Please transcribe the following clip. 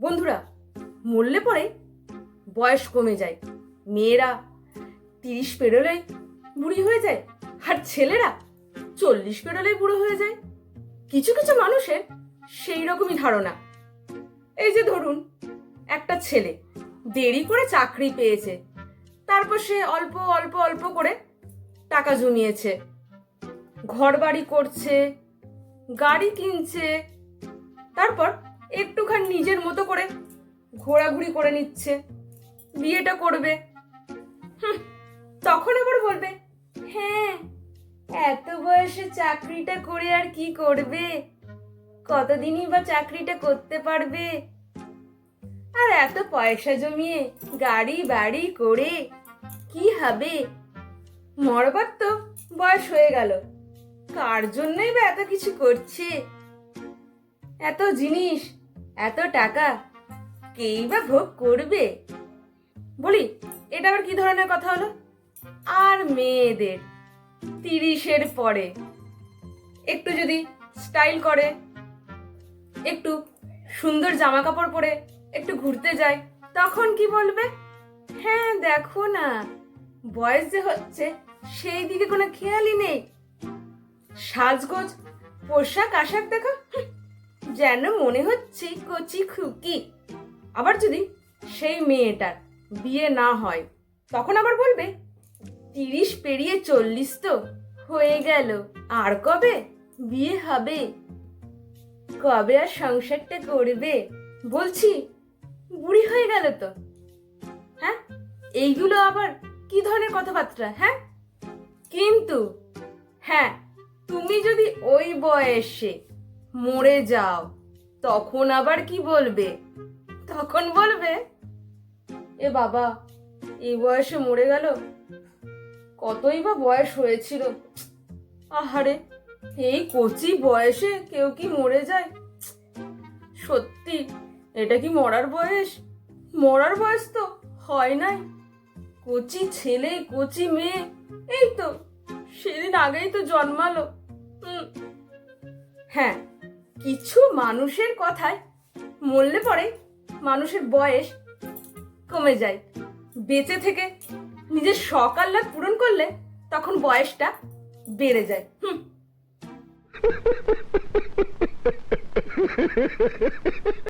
বন্ধুরা, মরলে পরে বয়স কমে যায়। মেয়েরা 30 পেরোলেই বুড়ি হয়ে যায়, আর ছেলেরা 40 পেরোলেই বুড়ো হয়ে যায়। কিছু কিছু মানুষের সেই রকমই ধারণা। এই যে ধরুন, একটা ছেলে দেরি করে চাকরি পেয়েছে, তারপর সে অল্প অল্প অল্প করে টাকা জমিয়েছে, ঘর বাড়ি করছে, গাড়ি কিনছে, তারপর একটুখানি নিজের মতো করে ঘোরাঘুরি করে নিচ্ছে, বিয়েটা করবে। তখন আবার বলবে, হ্যাঁ, এত বয়সে চাকরিটা করে আর কি করবে, কতদিনই বা চাকরিটা করতে পারবে, আর এত পয়সা জমিয়ে গাড়ি বাড়ি করে কি হবে, মরবার তো বয়স হয়ে গেল, কার জন্যই বা এত কিছু করছে, এত জিনিস, এত টাকা কেই বা ভোগ করবে। বলি, এটা আবার কি ধরনের কথা হলো? আর মেয়েদের 30-এর পরে একটু যদি স্টাইল করে, একটু সুন্দর জামা কাপড় পরে একটু ঘুরতে যায়, তখন কি বলবে? হ্যাঁ, দেখো না, বয়স যে হচ্ছে সেই দিকে কোনো খেয়ালই নেই, সাজগোজ, পোশাক আশাক দেখো, যেন মনে হচ্ছে কচি খুকি। আবার যদি সেই মেয়েটার বিয়ে না হয়, তখন আবার বলবে, 30 পেরিয়ে 40 তো হয়ে গেল, আর কবে বিয়ে হবে, কবে আর সংসারটা করবে, বলছি বুড়ি হয়ে গেল তো। হ্যাঁ, এইগুলো আবার কি ধরনের কথাবার্তা? হ্যাঁ, কিন্তু হ্যাঁ, তুমি যদি ওই বয়সে মরে যাও, তখন আবার কি বলবে? তখন বলবে, এ বাবা, এই বয়সে মরে গেল, কতই বা বয়স হয়েছিল, আহারে, এই কচি বয়সে কেউ কি মরে যায়? সত্যি, এটা কি মরার বয়স? মরার বয়স তো হয় নাই। কচি ছেলে, কচি মেয়ে, এই তো সেদিন আগেই তো জন্মালো। হ্যাঁ, কিছু মানুষের কথায় মরলে পরে মানুষের বয়স কমে যায়। বেঁচে থেকে নিজের শখ আহ্লাদ পূরণ করলে তখন বয়সটা বেড়ে যায়।